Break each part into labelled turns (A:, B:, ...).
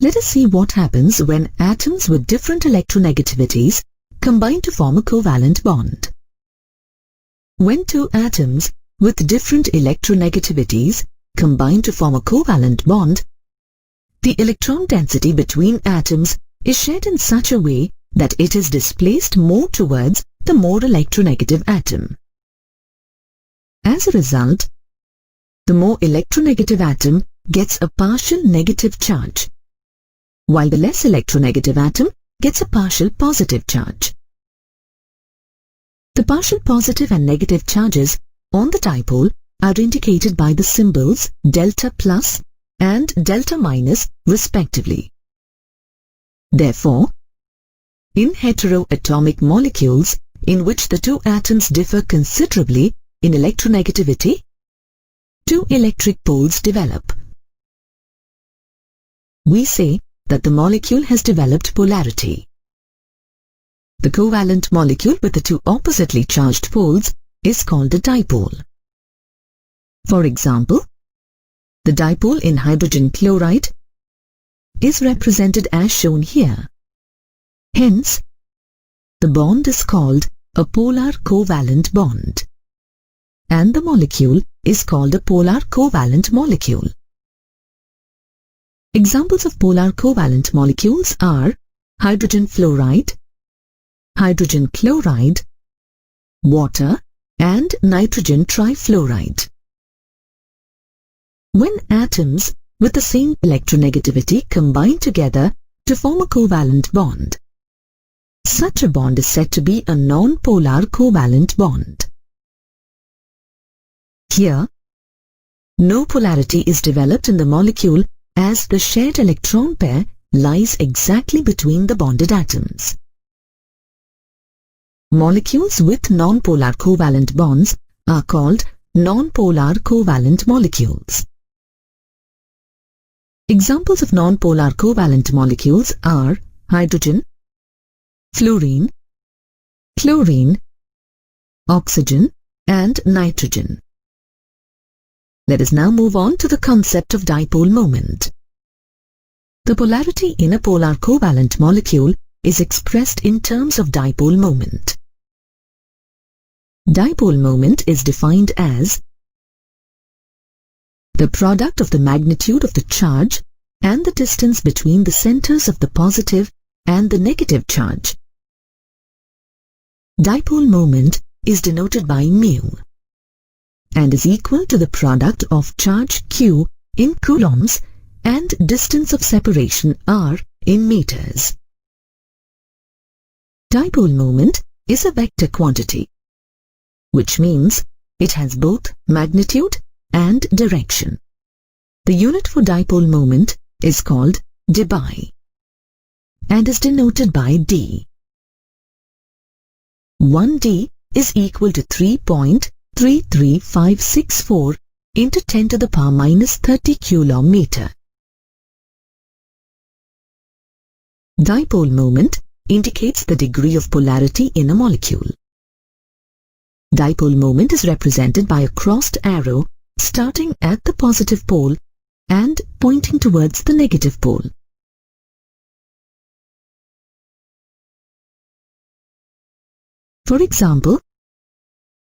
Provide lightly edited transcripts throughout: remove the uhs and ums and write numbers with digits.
A: Let us see what happens when atoms with different electronegativities combine to form a covalent bond. When two atoms with different electronegativities combine to form a covalent bond, the electron density between atoms is shared in such a way that it is displaced more towards the more electronegative atom. As a result, the more electronegative atom gets a partial negative charge, while the less electronegative atom gets a partial positive charge. The partial positive and negative charges on the dipole are indicated by the symbols delta plus and delta minus respectively. Therefore, in heteroatomic molecules in which the two atoms differ considerably in electronegativity, two electric poles develop. We say that the molecule has developed polarity. The covalent molecule with the two oppositely charged poles is called a dipole. For example, the dipole in hydrogen chloride is represented as shown here. Hence, the bond is called a polar covalent bond, and the molecule is called a polar covalent molecule. Examples of polar covalent molecules are hydrogen fluoride, hydrogen chloride, water, and nitrogen trifluoride. When atoms with the same electronegativity combine together to form a covalent bond, such a bond is said to be a non-polar covalent bond. Here, no polarity is developed in the molecule as the shared electron pair lies exactly between the bonded atoms. Molecules with non-polar covalent bonds are called non-polar covalent molecules. Examples of non-polar covalent molecules are hydrogen, fluorine, chlorine, oxygen, and nitrogen. Let us now move on to the concept of dipole moment. The polarity in a polar covalent molecule is expressed in terms of dipole moment. Dipole moment is defined as the product of the magnitude of the charge and the distance between the centers of the positive and the negative charge. Dipole moment is denoted by mu and is equal to the product of charge q in coulombs and distance of separation r in meters. Dipole moment is a vector quantity, which means it has both magnitude and direction. The unit for dipole moment is called dBi and is denoted by d. 1d is equal to 3.33564 into 10 to the power minus 30 coulomb-meter. Dipole moment indicates the degree of polarity in a molecule. Dipole moment is represented by a crossed arrow starting at the positive pole and pointing towards the negative pole. For example,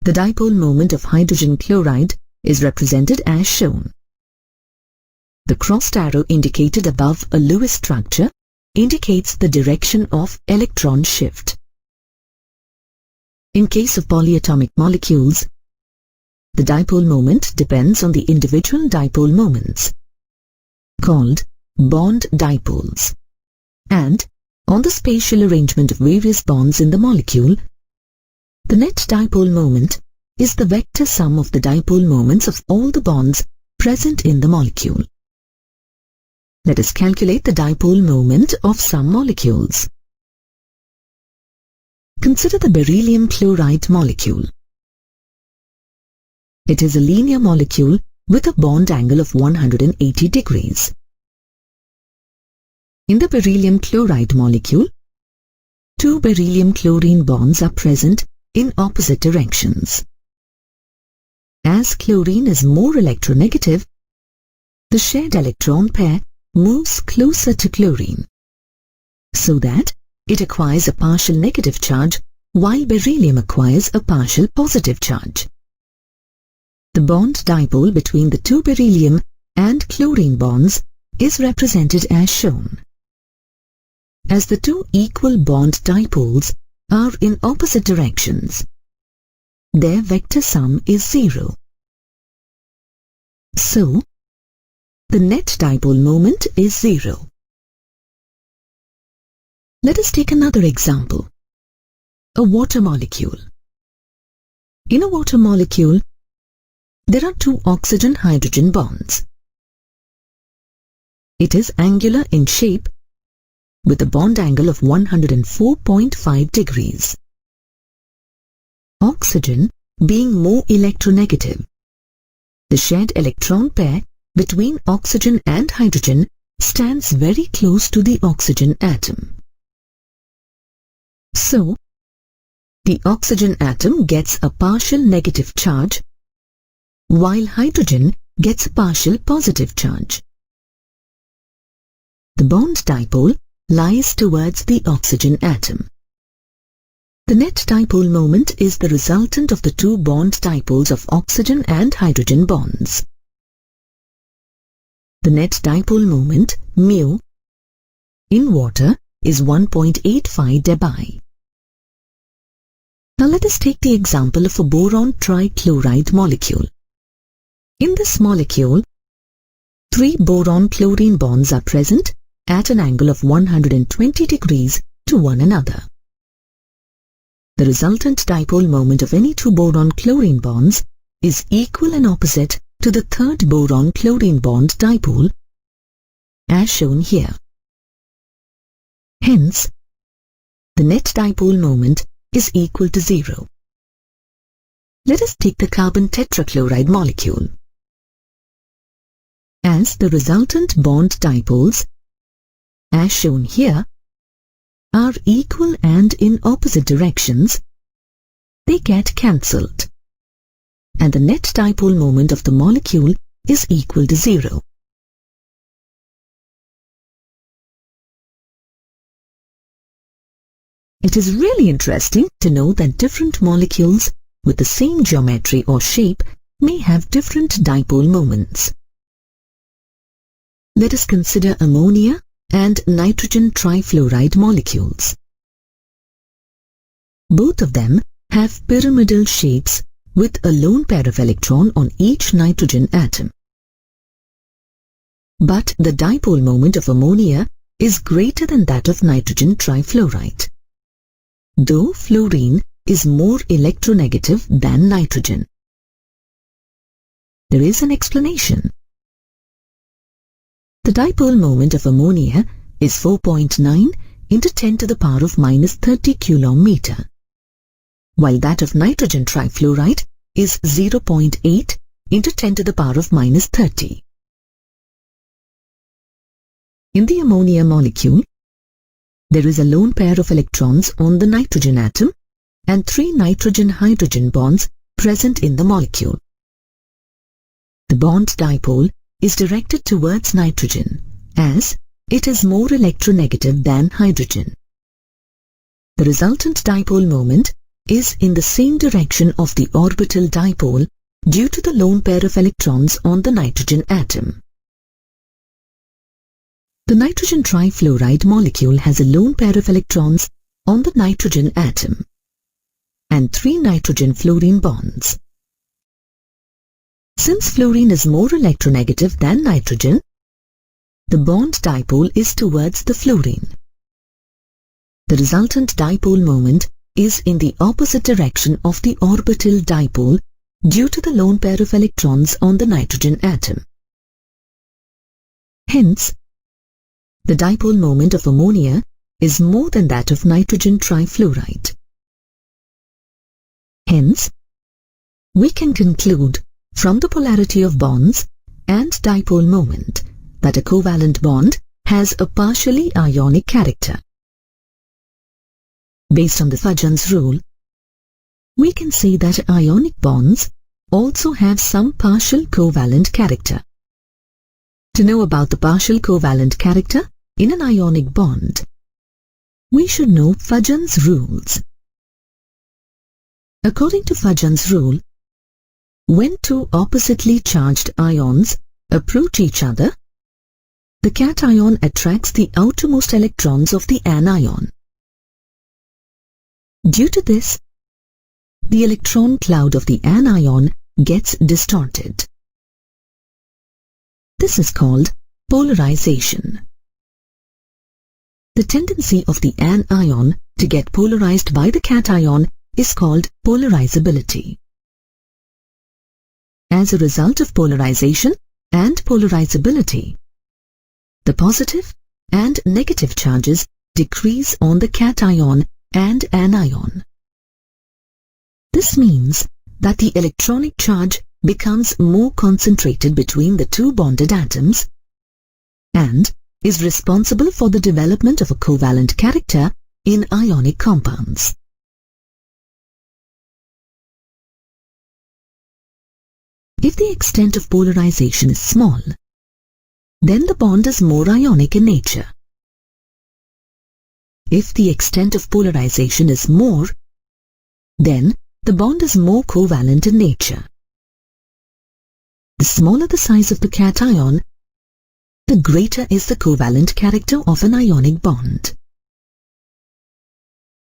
A: the dipole moment of hydrogen chloride is represented as shown. The crossed arrow indicated above a Lewis structure indicates the direction of electron shift. In case of polyatomic molecules, the dipole moment depends on the individual dipole moments, called bond dipoles, and on the spatial arrangement of various bonds in the molecule. The net dipole moment is the vector sum of the dipole moments of all the bonds present in the molecule. Let us calculate the dipole moment of some molecules. Consider the beryllium chloride molecule. It is a linear molecule with a bond angle of 180 degrees. In the beryllium chloride molecule, two beryllium chlorine bonds are present in opposite directions. As chlorine is more electronegative, the shared electron pair moves closer to chlorine, so that it acquires a partial negative charge while beryllium acquires a partial positive charge. The bond dipole between the two beryllium and chlorine bonds is represented as shown. As the two equal bond dipoles are in opposite directions, their vector sum is 0. So, the net dipole moment is 0. Let us take another example. A water molecule. In a water molecule, there are two oxygen-hydrogen bonds. It is angular in shape with a bond angle of 104.5 degrees. Oxygen being more electronegative, the shared electron pair between oxygen and hydrogen stands very close to the oxygen atom. So, the oxygen atom gets a partial negative charge, while hydrogen gets a partial positive charge. The bond dipole lies towards the oxygen atom. The net dipole moment is the resultant of the two bond dipoles of oxygen and hydrogen bonds. The net dipole moment, mu, in water is 1.85 dBi. Now let us take the example of a boron trichloride molecule. In this molecule, 3 boron-chlorine bonds are present at an angle of 120 degrees to one another. The resultant dipole moment of any two boron-chlorine bonds is equal and opposite to the third boron-chlorine bond dipole, as shown here. Hence, the net dipole moment is equal to 0. Let us take the carbon tetrachloride molecule. As the resultant bond dipoles, as shown here, are equal and in opposite directions, they get cancelled, and the net dipole moment of the molecule is equal to 0. It is really interesting to know that different molecules with the same geometry or shape may have different dipole moments. Let us consider ammonia and nitrogen trifluoride molecules. Both of them have pyramidal shapes with a lone pair of electrons on each nitrogen atom. But the dipole moment of ammonia is greater than that of nitrogen trifluoride, though fluorine is more electronegative than nitrogen. There is an explanation. The dipole moment of ammonia is 4.9 into 10 to the power of minus 30 coulomb-meter, while that of nitrogen trifluoride is 0.8 into 10 to the power of minus 30. In the ammonia molecule, there is a lone pair of electrons on the nitrogen atom and 3 nitrogen-hydrogen bonds present in the molecule. The bond dipole is directed towards nitrogen, as it is more electronegative than hydrogen. The resultant dipole moment is in the same direction of the orbital dipole due to the lone pair of electrons on the nitrogen atom. The nitrogen trifluoride molecule has a lone pair of electrons on the nitrogen atom and 3 nitrogen-fluorine bonds. Since fluorine is more electronegative than nitrogen, the bond dipole is towards the fluorine. The resultant dipole moment is in the opposite direction of the orbital dipole due to the lone pair of electrons on the nitrogen atom. Hence, the dipole moment of ammonia is more than that of nitrogen trifluoride. Hence, we can conclude from the polarity of bonds and dipole moment that a covalent bond has a partially ionic character. Based on the Fajans rule, we can say that ionic bonds also have some partial covalent character. To know about the partial covalent character in an ionic bond, we should know Fajans' rules. According to Fajans' rule, when two oppositely charged ions approach each other, the cation attracts the outermost electrons of the anion. Due to this, the electron cloud of the anion gets distorted. This is called polarization. The tendency of the anion to get polarized by the cation is called polarizability. As a result of polarization and polarizability, the positive and negative charges decrease on the cation and anion. This means that the electronic charge becomes more concentrated between the two bonded atoms and is responsible for the development of a covalent character in ionic compounds. If the extent of polarization is small, then the bond is more ionic in nature. If the extent of polarization is more, then the bond is more covalent in nature. The smaller the size of the cation, the greater is the covalent character of an ionic bond.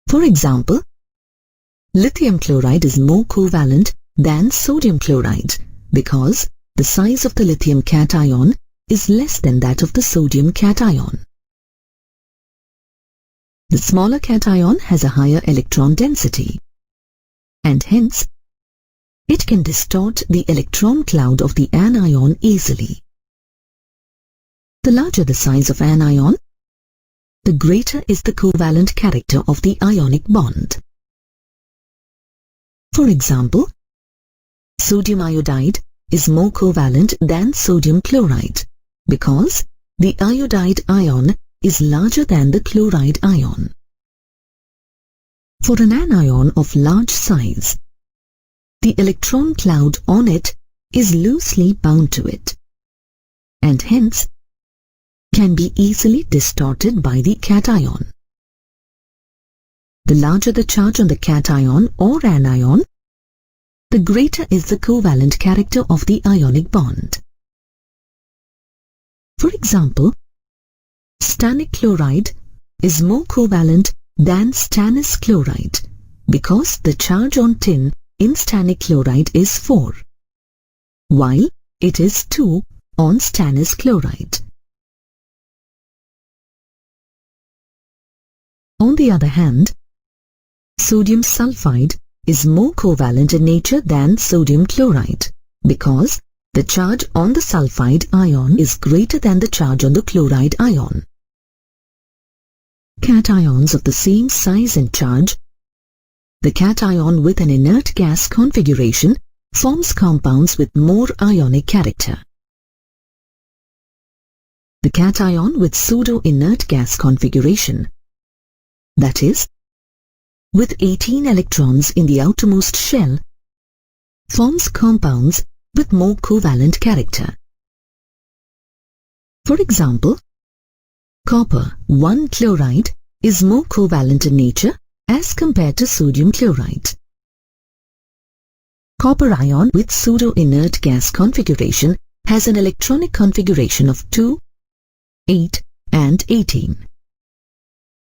A: For example, lithium chloride is more covalent than sodium chloride because the size of the lithium cation is less than that of the sodium cation. The smaller cation has a higher electron density, and hence it can distort the electron cloud of the anion easily. The larger the size of anion, the greater is the covalent character of the ionic bond. For example, sodium iodide is more covalent than sodium chloride because the iodide ion is larger than the chloride ion. For an anion of large size, the electron cloud on it is loosely bound to it, and hence can be easily distorted by the cation. The larger the charge on the cation or anion, the greater is the covalent character of the ionic bond. For example, stannic chloride is more covalent than stannous chloride because the charge on tin in stannic chloride is 4, while it is 2 on stannous chloride. On the other hand, sodium sulfide is more covalent in nature than sodium chloride because the charge on the sulfide ion is greater than the charge on the chloride ion. Cations of the same size and charge, the cation with an inert gas configuration forms compounds with more ionic character. The cation with pseudo-inert gas configuration, that is, with 18 electrons in the outermost shell, forms compounds with more covalent character. For example, copper 1 chloride is more covalent in nature as compared to sodium chloride. Copper ion with pseudo-inert gas configuration has an electronic configuration of 2, 8 and 18.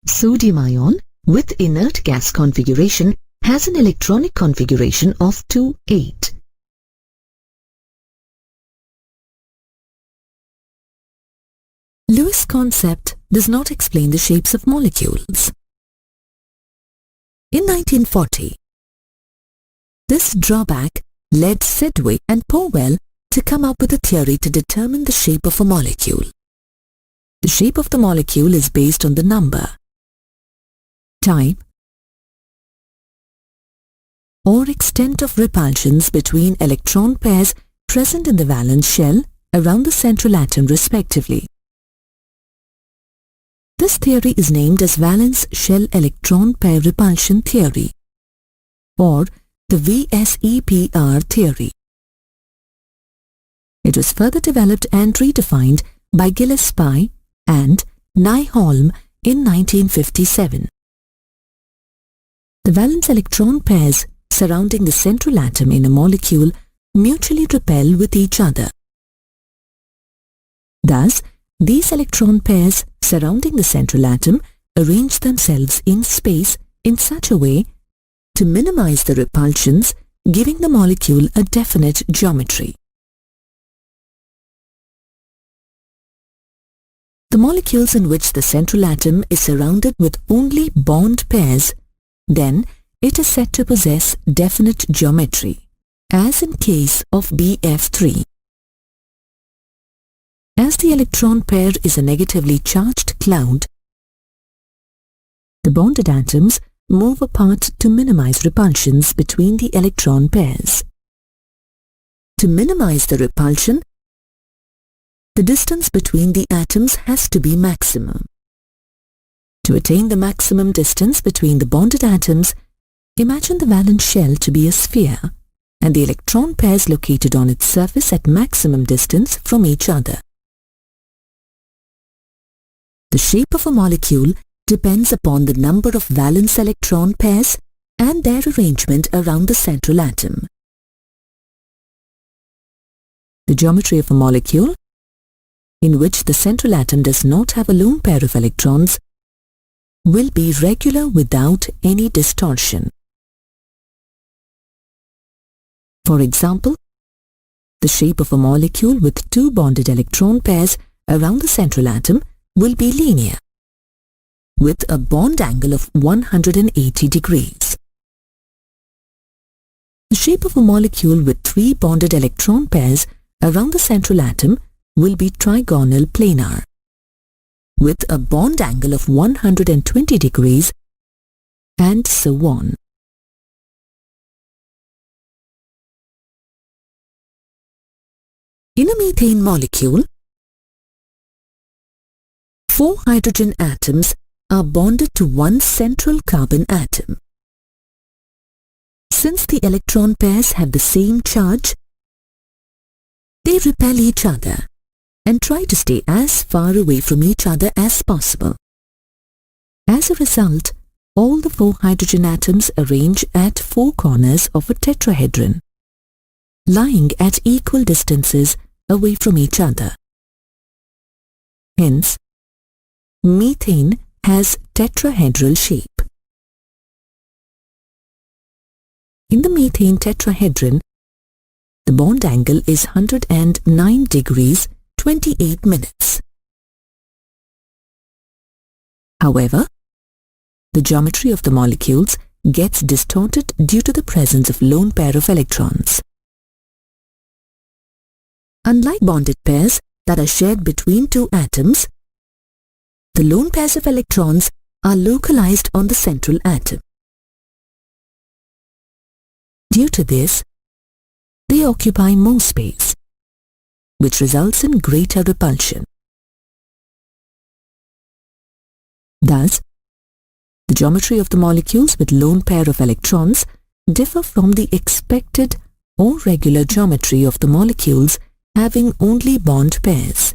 A: Sodium ion with inert gas configuration has an electronic configuration of 2, 8. Lewis' concept does not explain the shapes of molecules. In 1940, this drawback led Sedgwick and Powell to come up with a theory to determine the shape of a molecule. The shape of the molecule is based on the number, type, or extent of repulsions between electron pairs present in the valence shell around the central atom respectively. This theory is named as valence shell electron pair repulsion theory, or the VSEPR theory. It was further developed and redefined by Gillespie and Nyholm in 1957. The valence electron pairs surrounding the central atom in a molecule mutually repel with each other. Thus, these electron pairs surrounding the central atom arrange themselves in space in such a way to minimize the repulsions, giving the molecule a definite geometry. The molecules in which the central atom is surrounded with only bond pairs, then it is said to possess definite geometry, as in case of BF3. As the electron pair is a negatively charged cloud, the bonded atoms move apart to minimize repulsions between the electron pairs. To minimize the repulsion, the distance between the atoms has to be maximum. To attain the maximum distance between the bonded atoms, imagine the valence shell to be a sphere and the electron pairs located on its surface at maximum distance from each other. The shape of a molecule depends upon the number of valence electron pairs and their arrangement around the central atom. The geometry of a molecule, in which the central atom does not have a lone pair of electrons, will be regular without any distortion. For example, the shape of a molecule with two bonded electron pairs around the central atom will be linear, with a bond angle of 180 degrees. The shape of a molecule with three bonded electron pairs around the central atom will be trigonal planar, with a bond angle of 120 degrees, and so on. In a methane molecule, 4 hydrogen atoms are bonded to one central carbon atom. Since the electron pairs have the same charge, they repel each other and try to stay as far away from each other as possible. As a result, all the 4 hydrogen atoms arrange at 4 corners of a tetrahedron, lying at equal distances away from each other. Hence, methane has tetrahedral shape. In the methane tetrahedron, the bond angle is 109 degrees 28 minutes. However, the geometry of the molecules gets distorted due to the presence of lone pair of electrons. Unlike bonded pairs that are shared between two atoms, the lone pairs of electrons are localized on the central atom. Due to this, they occupy more space, which results in greater repulsion. Thus, the geometry of the molecules with lone pair of electrons differ from the expected or regular geometry of the molecules having only bond pairs.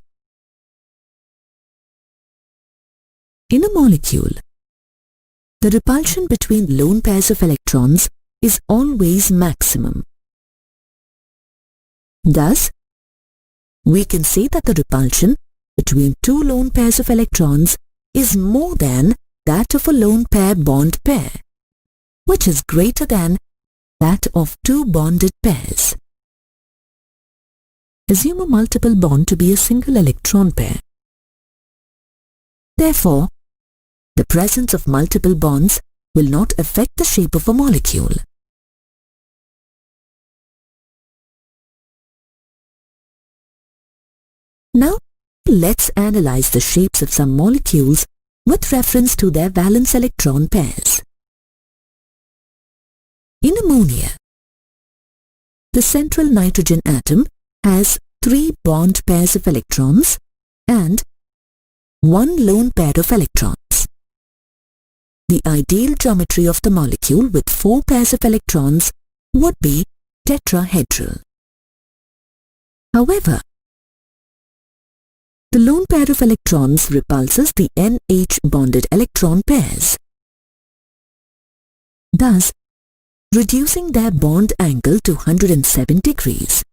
A: In a molecule, the repulsion between lone pairs of electrons is always maximum. Thus, we can say that the repulsion between two lone pairs of electrons is more than that of a lone pair bond pair, which is greater than that of two bonded pairs. Assume a multiple bond to be a single electron pair. Therefore, the presence of multiple bonds will not affect the shape of a molecule. Now, let's analyze the shapes of some molecules with reference to their valence electron pairs. In ammonia, the central nitrogen atom has 3 bond pairs of electrons and 1 lone pair of electrons. The ideal geometry of the molecule with 4 pairs of electrons would be tetrahedral. However, the lone pair of electrons repulses the NH bonded electron pairs, thus reducing their bond angle to 107 degrees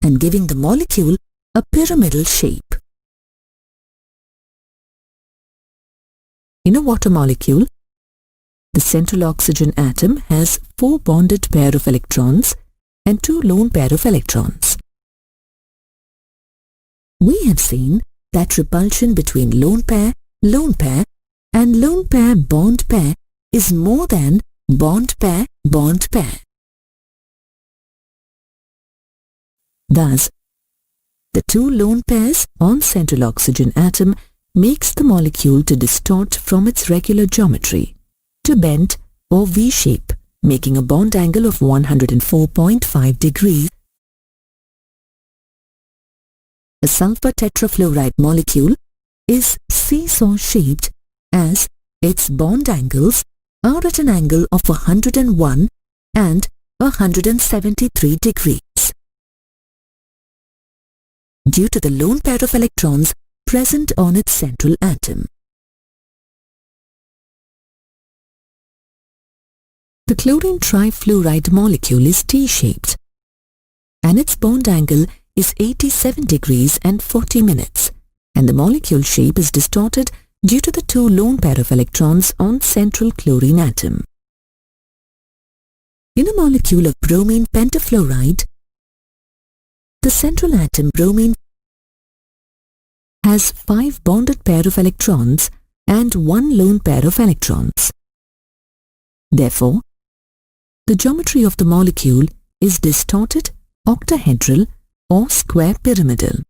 A: and giving the molecule a pyramidal shape. In a water molecule, the central oxygen atom has 4 bonded pair of electrons and 2 lone pair of electrons. We have seen that repulsion between lone pair, and lone pair bond pair is more than bond pair. Thus, the 2 lone pairs on central oxygen atom makes the molecule to distort from its regular geometry to bend or V-shape, making a bond angle of 104.5 degrees. A sulfur tetrafluoride molecule is seesaw-shaped as its bond angles are at an angle of 101 and 173 degrees. Due to the lone pair of electrons present on its central atom. The chlorine trifluoride molecule is T-shaped and its bond angle is 87 degrees and 40 minutes, and the molecule shape is distorted due to the 2 lone pair of electrons on central chlorine atom. In a molecule of bromine pentafluoride, the central atom bromine has 5 bonded pair of electrons and 1 lone pair of electrons. Therefore, the geometry of the molecule is distorted, octahedral or square pyramidal.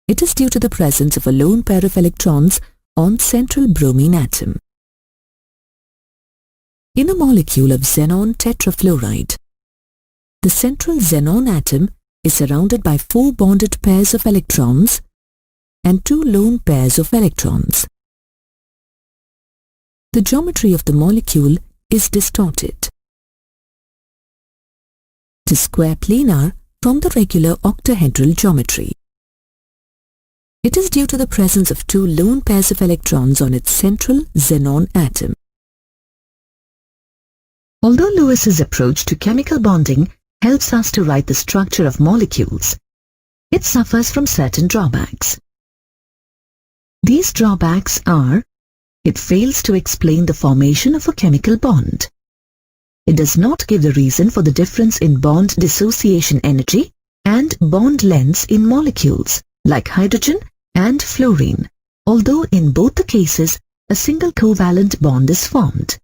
A: It is due to the presence of a lone pair of electrons on central bromine atom. In a molecule of xenon tetrafluoride, the central xenon atom is surrounded by 4 bonded pairs of electrons and 2 lone pairs of electrons. The geometry of the molecule is distorted to square planar from the regular octahedral geometry. It is due to the presence of 2 lone pairs of electrons on its central xenon atom. Although Lewis's approach to chemical bonding helps us to write the structure of molecules, it suffers from certain drawbacks. These drawbacks are: it fails to explain the formation of a chemical bond. It does not give the reason for the difference in bond dissociation energy and bond lengths in molecules like hydrogen and fluorine, although in both the cases a single covalent bond is formed.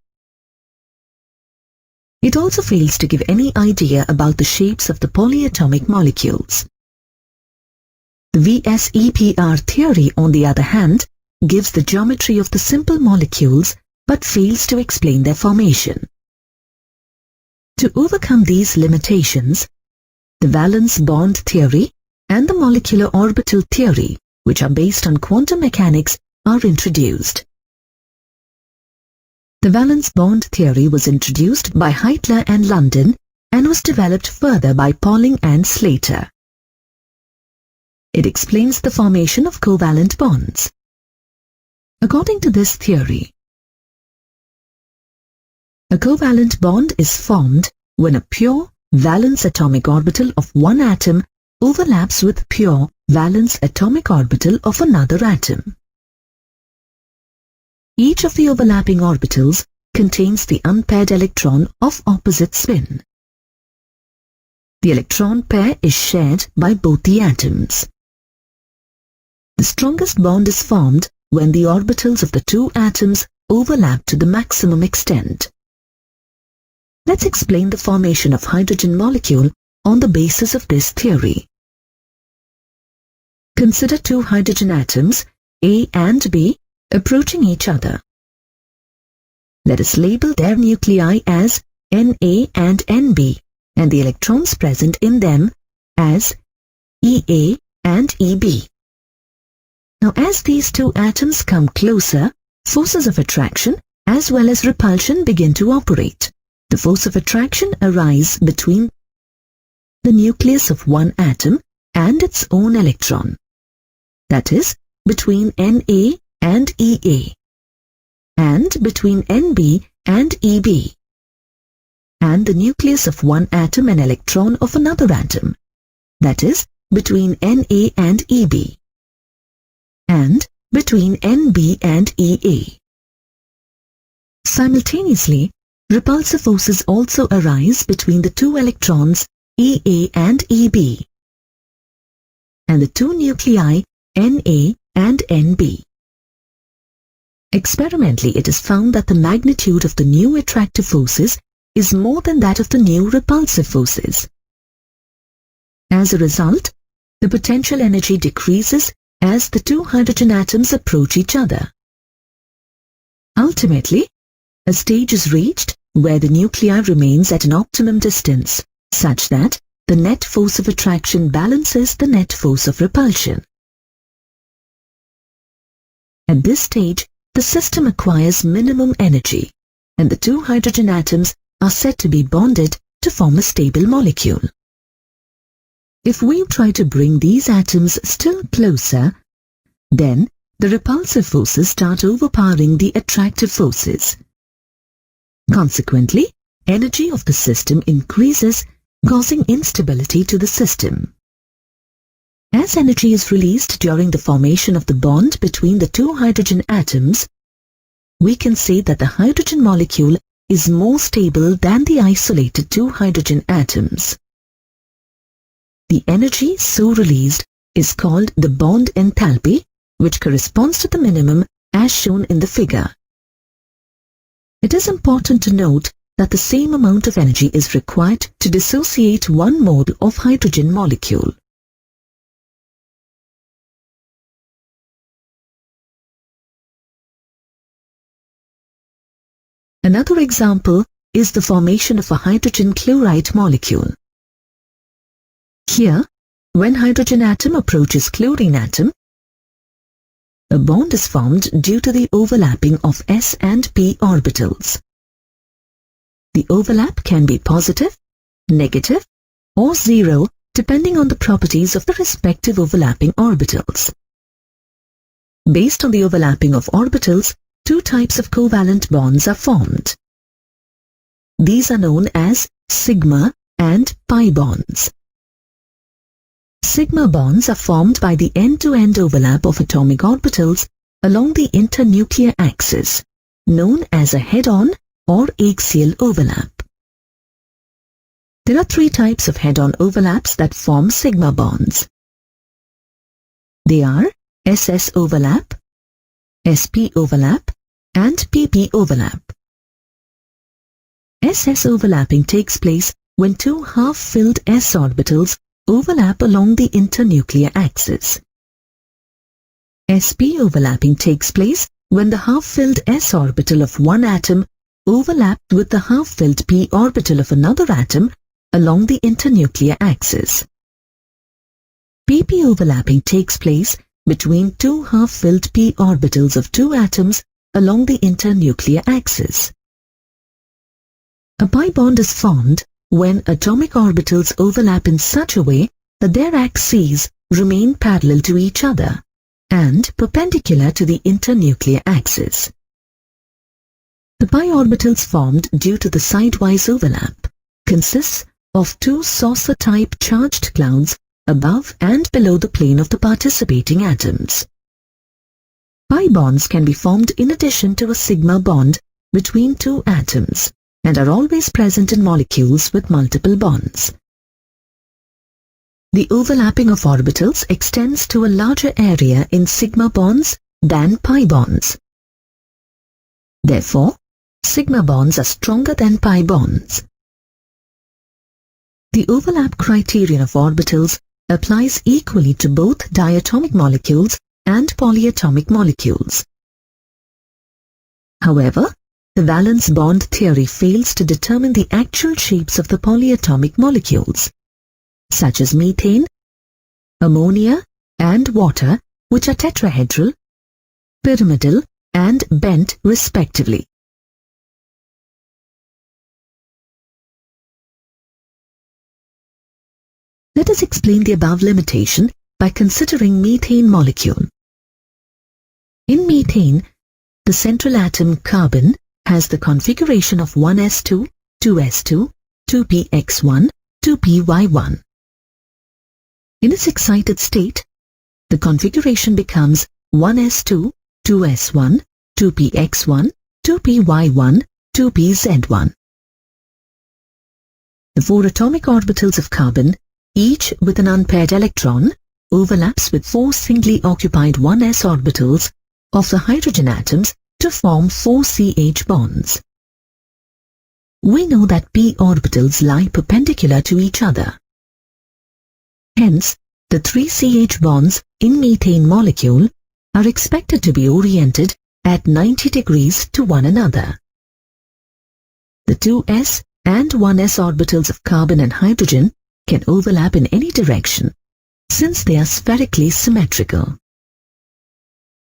A: It also fails to give any idea about the shapes of the polyatomic molecules. The VSEPR theory, on the other hand, gives the geometry of the simple molecules but fails to explain their formation. To overcome these limitations, the valence bond theory and the molecular orbital theory, which are based on quantum mechanics, are introduced. The valence bond theory was introduced by Heitler and London and was developed further by Pauling and Slater. It explains the formation of covalent bonds. According to this theory, a covalent bond is formed when a pure valence atomic orbital of one atom overlaps with pure valence atomic orbital of another atom. Each of the overlapping orbitals contains the unpaired electron of opposite spin. The electron pair is shared by both the atoms. The strongest bond is formed when the orbitals of the 2 atoms overlap to the maximum extent. Let's explain the formation of hydrogen molecule on the basis of this theory. Consider 2 hydrogen atoms, A and B, approaching each other. Let us label their nuclei as Na and Nb and the electrons present in them as Ea and Eb. Now, as these 2 atoms come closer, forces of attraction as well as repulsion begin to operate. The force of attraction arises between the nucleus of one atom and its own electron, that is, between Na and Ea, and between Nb and Eb, and the nucleus of one atom and electron of another atom, that is, between Na and Eb, and between Nb and Ea. Simultaneously, repulsive forces also arise between the two electrons Ea and Eb, and the two nuclei Na and Nb. Experimentally, it is found that the magnitude of the new attractive forces is more than that of the new repulsive forces. As a result, the potential energy decreases as the two hydrogen atoms approach each other. Ultimately, a stage is reached where the nuclei remains at an optimum distance, such that the net force of attraction balances the net force of repulsion. At this stage, the system acquires minimum energy, and the two hydrogen atoms are said to be bonded to form a stable molecule. If we try to bring these atoms still closer, then the repulsive forces start overpowering the attractive forces. Consequently, energy of the system increases, causing instability to the system. As energy is released during the formation of the bond between the two hydrogen atoms, we can say that the hydrogen molecule is more stable than the isolated two hydrogen atoms. The energy so released is called the bond enthalpy, which corresponds to the minimum as shown in the figure. It is important to note that the same amount of energy is required to dissociate one mole of hydrogen molecule. Another example is the formation of a hydrogen chloride molecule. Here, when hydrogen atom approaches chlorine atom, a bond is formed due to the overlapping of s and p orbitals. The overlap can be positive, negative, or zero depending on the properties of the respective overlapping orbitals. Based on the overlapping of orbitals, two types of covalent bonds are formed. These are known as sigma and pi bonds. Sigma bonds are formed by the end-to-end overlap of atomic orbitals along the internuclear axis, known as a head-on or axial overlap. There are three types of head-on overlaps that form sigma bonds. They are SS overlap, SP overlap, and PP overlap. SS overlapping takes place when two half-filled s orbitals overlap along the internuclear axis. SP overlapping takes place when the half-filled s orbital of one atom overlapped with the half-filled p orbital of another atom along the internuclear axis. PP overlapping takes place between two half-filled p orbitals of two atoms along the internuclear axis. A pi bond is formed when atomic orbitals overlap in such a way that their axes remain parallel to each other and perpendicular to the internuclear axis. The pi orbitals formed due to the sidewise overlap consists of two saucer-type charged clouds above and below the plane of the participating atoms. Pi bonds can be formed in addition to a sigma bond between two atoms and are always present in molecules with multiple bonds. The overlapping of orbitals extends to a larger area in sigma bonds than pi bonds. Therefore, sigma bonds are stronger than pi bonds. The overlap criterion of orbitals applies equally to both diatomic molecules and polyatomic molecules. However, the valence bond theory fails to determine the actual shapes of the polyatomic molecules, such as methane, ammonia, and water, which are tetrahedral, pyramidal, and bent respectively. Let us explain the above limitation by considering methane molecule. In methane, the central atom carbon has the configuration of 1s2, 2s2, 2px1, 2py1. In its excited state, the configuration becomes 1s2, 2s1, 2px1, 2py1, 2pz1. The four atomic orbitals of carbon, each with an unpaired electron, overlaps with four singly occupied 1s orbitals of the hydrogen atoms to form four CH bonds. We know that p orbitals lie perpendicular to each other. Hence, the three CH bonds in methane molecule are expected to be oriented at 90 degrees to one another. The 2s and 1s orbitals of carbon and hydrogen can overlap in any direction, since they are spherically symmetrical.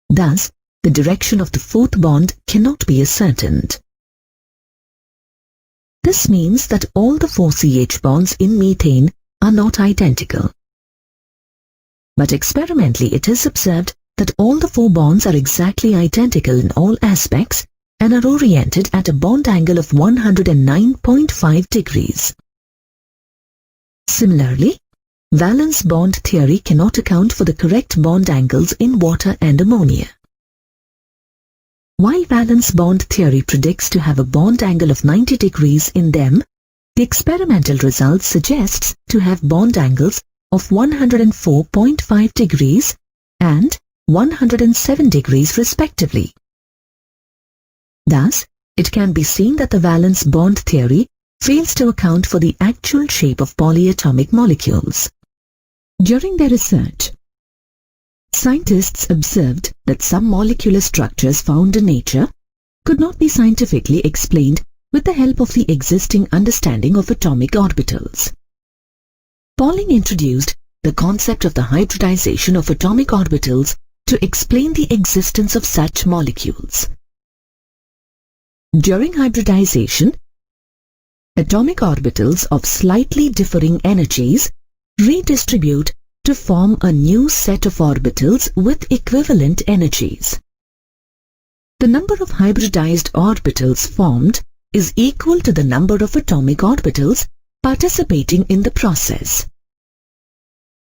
A: Thus, the direction of the fourth bond cannot be ascertained. This means that all the four CH bonds in methane are not identical. But experimentally it is observed that all the four bonds are exactly identical in all aspects and are oriented at a bond angle of 109.5 degrees. Similarly, valence bond theory cannot account for the correct bond angles in water and ammonia. While valence bond theory predicts to have a bond angle of 90 degrees in them, the experimental result suggests to have bond angles of 104.5 degrees and 107 degrees respectively. Thus, it can be seen that the valence bond theory fails to account for the actual shape of polyatomic molecules. During their research, scientists observed that some molecular structures found in nature could not be scientifically explained with the help of the existing understanding of atomic orbitals. Pauling introduced the concept of the hybridization of atomic orbitals to explain the existence of such molecules. During hybridization, atomic orbitals of slightly differing energies redistribute to form a new set of orbitals with equivalent energies. The number of hybridized orbitals formed is equal to the number of atomic orbitals participating in the process.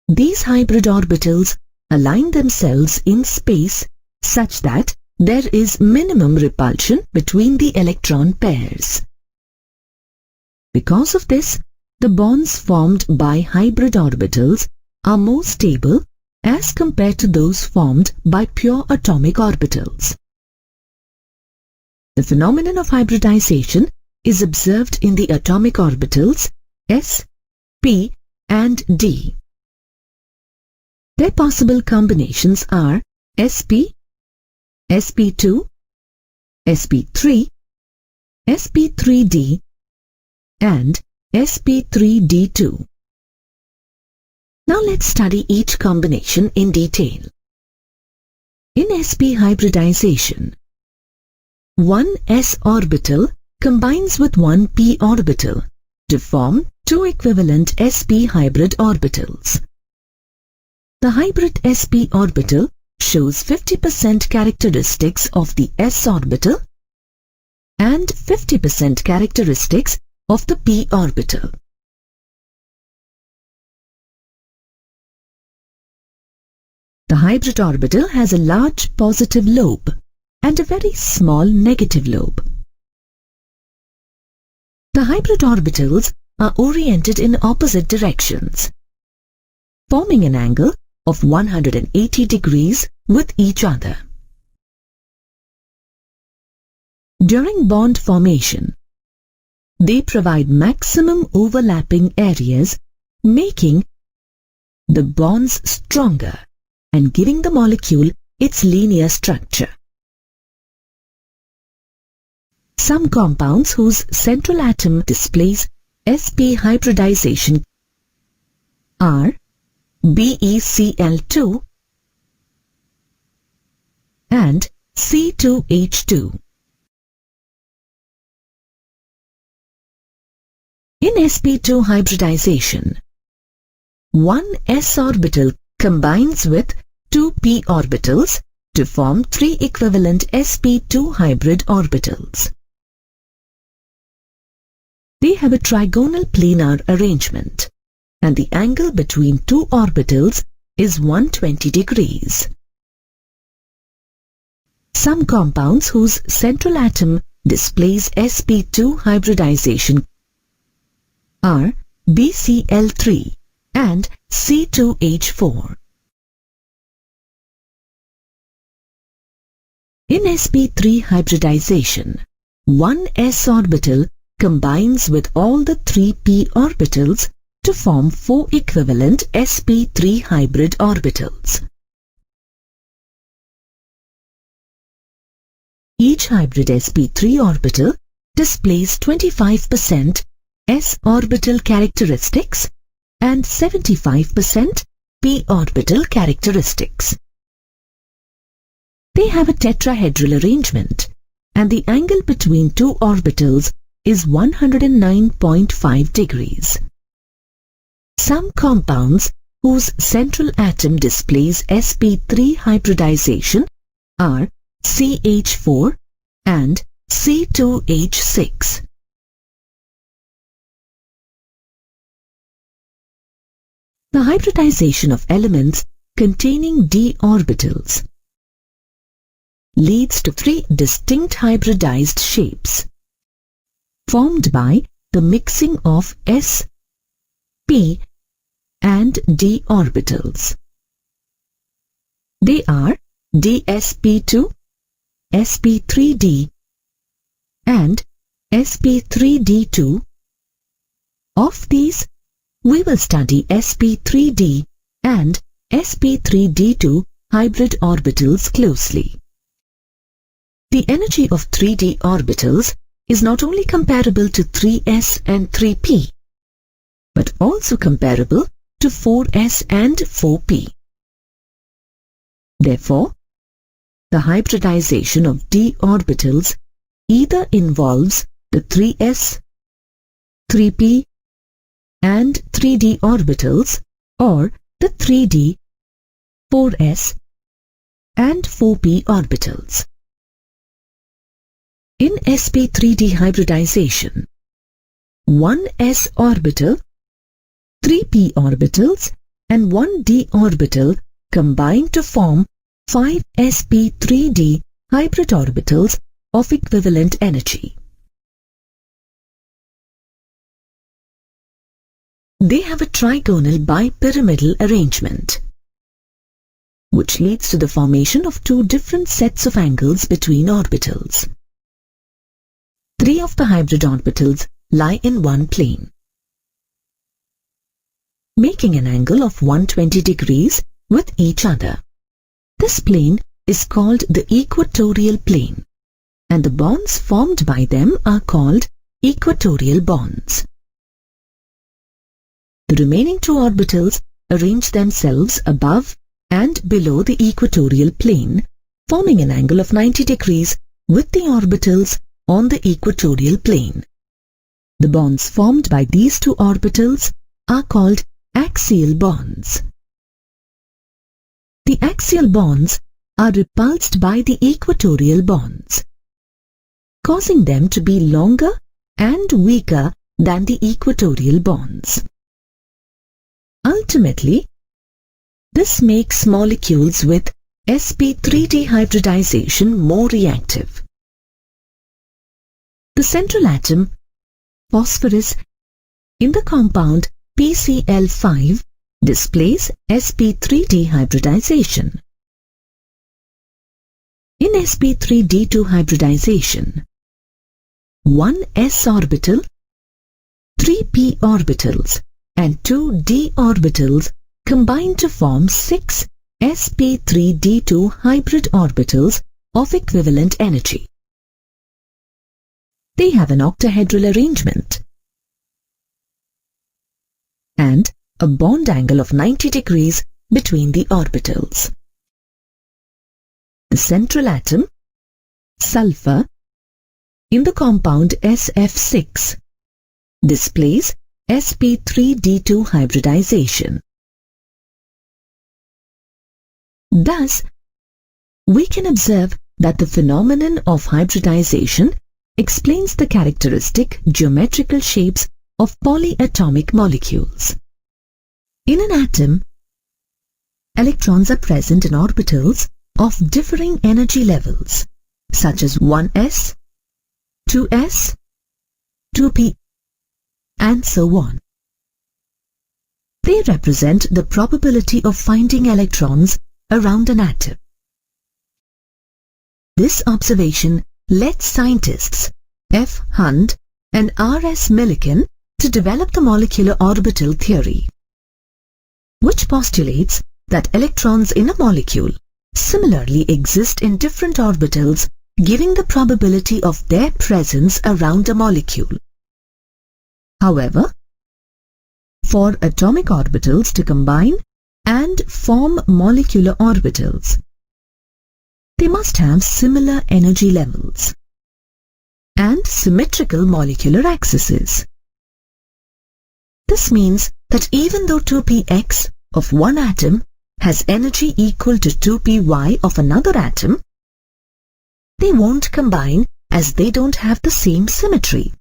A: These hybrid orbitals align themselves in space such that there is minimum repulsion between the electron pairs. Because of this, the bonds formed by hybrid orbitals are more stable as compared to those formed by pure atomic orbitals. The phenomenon of hybridization is observed in the atomic orbitals s, p and d. Their possible combinations are sp, sp2, sp3, sp3d and sp3d2. Now let's study each combination in detail. In sp hybridization, one s orbital combines with one p orbital to form two equivalent sp hybrid orbitals. The hybrid sp orbital shows 50% characteristics of the s orbital and 50% characteristics of the p orbital. The hybrid orbital has a large positive lobe and a very small negative lobe. The hybrid orbitals are oriented in opposite directions, forming an angle of 180 degrees with each other. During bond formation, they provide maximum overlapping areas, making the bonds stronger and giving the molecule its linear structure. Some compounds whose central atom displays sp hybridization are BeCl2 and C2H2. In sp2 hybridization, one s orbital combines with two p orbitals to form three equivalent sp2 hybrid orbitals. They have a trigonal planar arrangement, and the angle between two orbitals is 120 degrees. Some compounds whose central atom displays sp2 hybridization are BCl3 and C2H4. In sp3 hybridization, one s orbital combines with all the three p orbitals to form four equivalent sp3 hybrid orbitals. Each hybrid sp3 orbital displays 25% s orbital characteristics and 75% p orbital characteristics. They have a tetrahedral arrangement, and the angle between two orbitals is 109.5 degrees. Some compounds whose central atom displays sp3 hybridization are CH4 and C2H6. The hybridization of elements containing d orbitals leads to three distinct hybridized shapes formed by the mixing of s, p and d orbitals. They are dsp2, sp3d and sp3d2. Of these, we will study sp3d and sp3d2 hybrid orbitals closely. The energy of 3d orbitals is not only comparable to 3s and 3p, but also comparable to 4s and 4p. Therefore, the hybridization of d orbitals either involves the 3s, 3p and 3d orbitals, or the 3d, 4s and 4p orbitals. In sp3d hybridization, one s orbital, three p orbitals and one d orbital combine to form 5 sp3d hybrid orbitals of equivalent energy. They have a trigonal bipyramidal arrangement, which leads to the formation of two different sets of angles between orbitals. Three of the hybrid orbitals lie in one plane, making an angle of 120 degrees with each other. This plane is called the equatorial plane, and the bonds formed by them are called equatorial bonds. The remaining two orbitals arrange themselves above and below the equatorial plane, forming an angle of 90 degrees with the orbitals on the equatorial plane. The bonds formed by these two orbitals are called axial bonds. The axial bonds are repulsed by the equatorial bonds, causing them to be longer and weaker than the equatorial bonds. Ultimately, this makes molecules with sp3d hybridization more reactive. The central atom, phosphorus, in the compound PCl5 displays sp3d hybridization. In sp3d2 hybridization, one s orbital, three p orbitals and two d orbitals combine to form 6 sp3d2 hybrid orbitals of equivalent energy. They have an octahedral arrangement and a bond angle of 90 degrees between the orbitals. The central atom, sulfur, in the compound SF6 displays sp3d2 hybridization. Thus, we can observe that the phenomenon of hybridization explains the characteristic geometrical shapes of polyatomic molecules. In an atom, electrons are present in orbitals of differing energy levels, such as 1s, 2s, 2p, and so on. They represent the probability of finding electrons around an atom. This observation led scientists F. Hunt and R. S. Millikan to develop the molecular orbital theory, which postulates that electrons in a molecule similarly exist in different orbitals, giving the probability of their presence around a molecule. However, for atomic orbitals to combine and form molecular orbitals, they must have similar energy levels and symmetrical molecular axes. This means that even though 2px of one atom has energy equal to 2py of another atom, they won't combine as they don't have the same symmetry.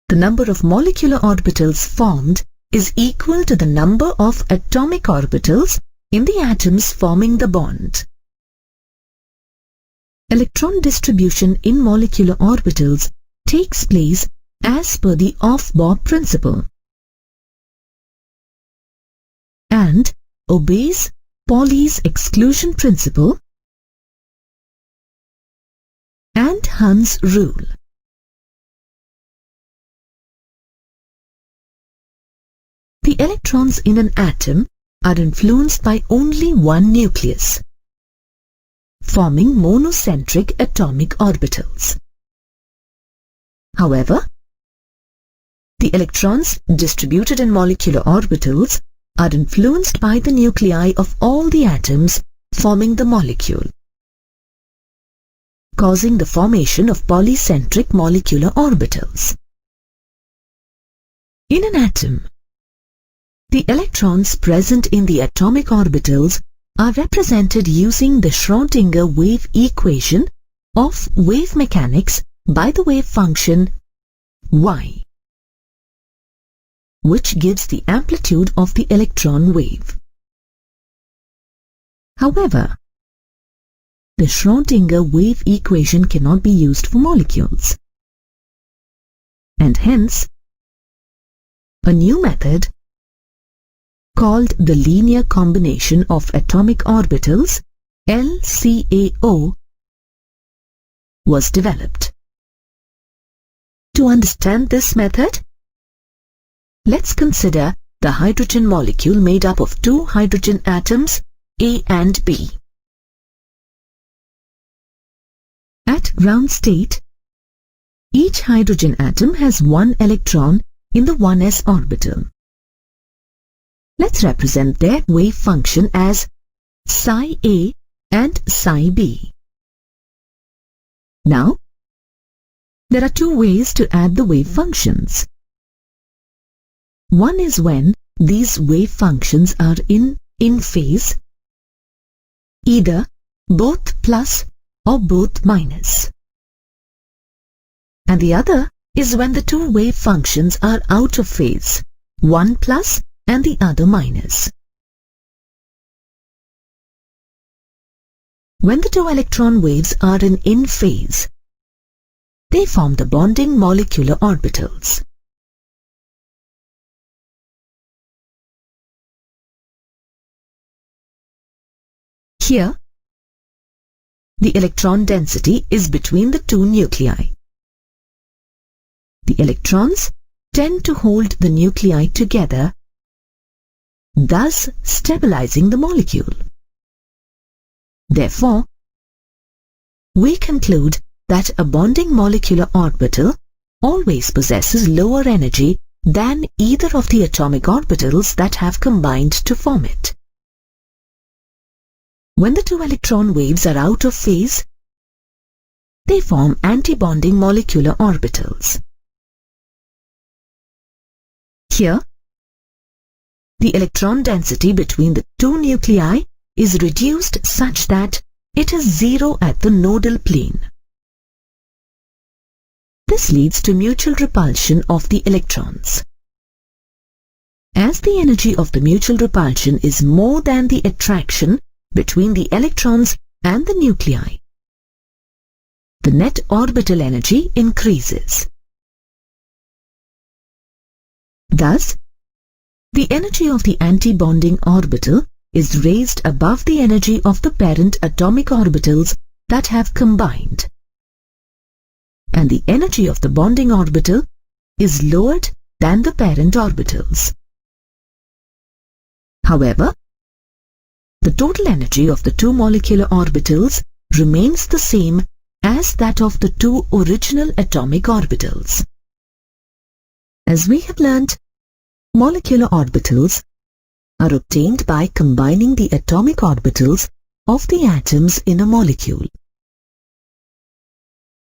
A: The number of molecular orbitals formed is equal to the number of atomic orbitals in the atoms forming the bond. Electron distribution in molecular orbitals takes place as per the off-Bohr principle and obeys Pauli's exclusion principle and Hund's rule. The electrons in an atom are influenced by only one nucleus, forming monocentric atomic orbitals. However, the electrons distributed in molecular orbitals are influenced by the nuclei of all the atoms forming the molecule, causing the formation of polycentric molecular orbitals. In an atom, the electrons present in the atomic orbitals are represented using the Schrödinger wave equation of wave mechanics by the wave function y, which gives the amplitude of the electron wave. However, the Schrödinger wave equation cannot be used for molecules, and hence a new method called the linear combination of atomic orbitals, LCAO, was developed. To understand this method, let's consider the hydrogen molecule made up of two hydrogen atoms, A and B. At ground state, each hydrogen atom has one electron in the 1s orbital. Let's represent their wave function as psi A and psi B. Now, there are two ways to add the wave functions. One is when these wave functions are in phase, either both plus or both minus. And the other is when the two wave functions are out of phase, one plus and the other minus. When the two electron waves are in phase, they form the bonding molecular orbitals. Here, the electron density is between the two nuclei. The electrons tend to hold the nuclei together, thus stabilizing the molecule. Therefore, we conclude that a bonding molecular orbital always possesses lower energy than either of the atomic orbitals that have combined to form it. When the two electron waves are out of phase, they form antibonding molecular orbitals. Here, the electron density between the two nuclei is reduced such that it is zero at the nodal plane. This leads to mutual repulsion of the electrons. As the energy of the mutual repulsion is more than the attraction between the electrons and the nuclei, the net orbital energy increases. Thus, the energy of the anti-bonding orbital is raised above the energy of the parent atomic orbitals that have combined, and the energy of the bonding orbital is lowered than the parent orbitals. However, the total energy of the two molecular orbitals remains the same as that of the two original atomic orbitals. As we have learnt, molecular orbitals are obtained by combining the atomic orbitals of the atoms in a molecule.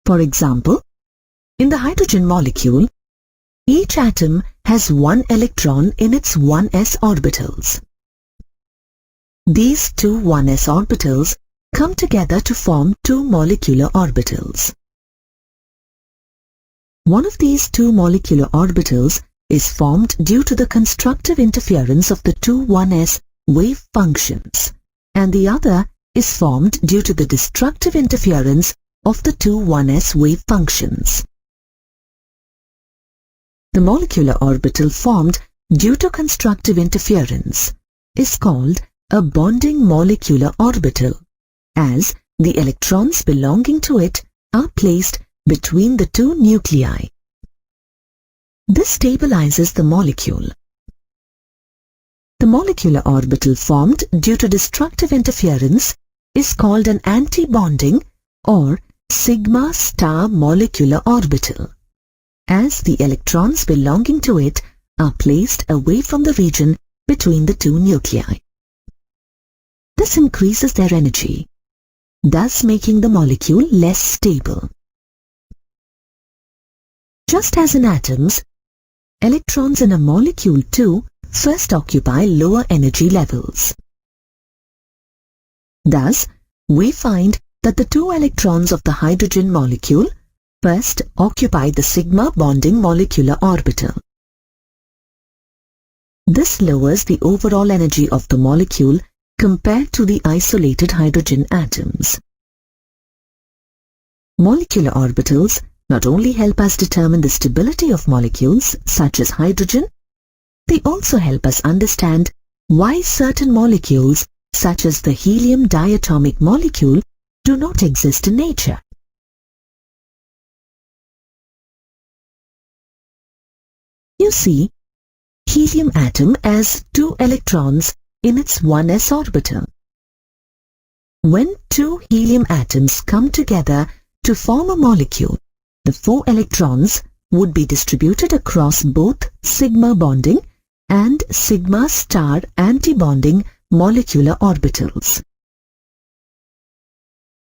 A: For example, in the hydrogen molecule, each atom has one electron in its 1s orbitals. These two 1s orbitals come together to form two molecular orbitals. One of these two molecular orbitals is formed due to the constructive interference of the two 1s wave functions, and the other is formed due to the destructive interference of the two 1s wave functions. The molecular orbital formed due to constructive interference is called a bonding molecular orbital, as the electrons belonging to it are placed between the two nuclei. This stabilizes the molecule. The molecular orbital formed due to destructive interference is called an anti-bonding or sigma star molecular orbital, as the electrons belonging to it are placed away from the region between the two nuclei. This increases their energy, thus making the molecule less stable. Just as in atoms, electrons in a molecule too first occupy lower energy levels. Thus, we find that the two electrons of the hydrogen molecule first occupy the sigma bonding molecular orbital. This lowers the overall energy of the molecule compared to the isolated hydrogen atoms. Molecular orbitals not only help us determine the stability of molecules such as hydrogen, they also help us understand why certain molecules such as the helium diatomic molecule do not exist in nature. You see, helium atom has two electrons in its 1s orbital. When two helium atoms come together to form a molecule, the four electrons would be distributed across both sigma bonding and sigma star anti-bonding molecular orbitals.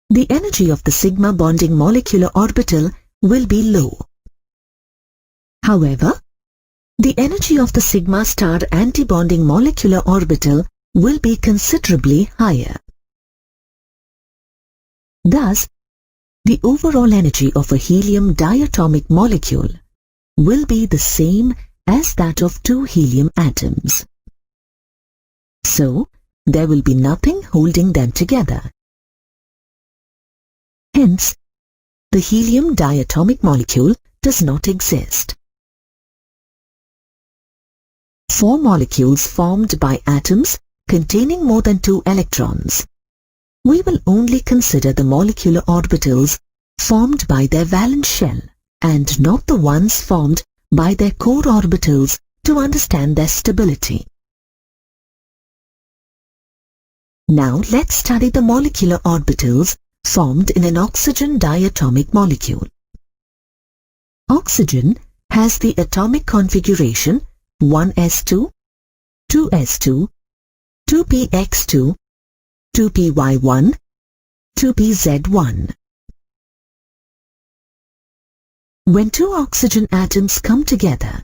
A: The energy of the sigma bonding molecular orbital will be low. However, the energy of the sigma star anti-bonding molecular orbital will be considerably higher. Thus, the overall energy of a helium diatomic molecule will be the same as that of two helium atoms. So, there will be nothing holding them together. Hence, the helium diatomic molecule does not exist. For molecules formed by atoms containing more than two electrons, we will only consider the molecular orbitals formed by their valence shell and not the ones formed by their core orbitals to understand their stability. Now let's study the molecular orbitals formed in an oxygen diatomic molecule. Oxygen has the atomic configuration 1s2, 2s2, 2px2, 2py1, 2pz1. When two oxygen atoms come together,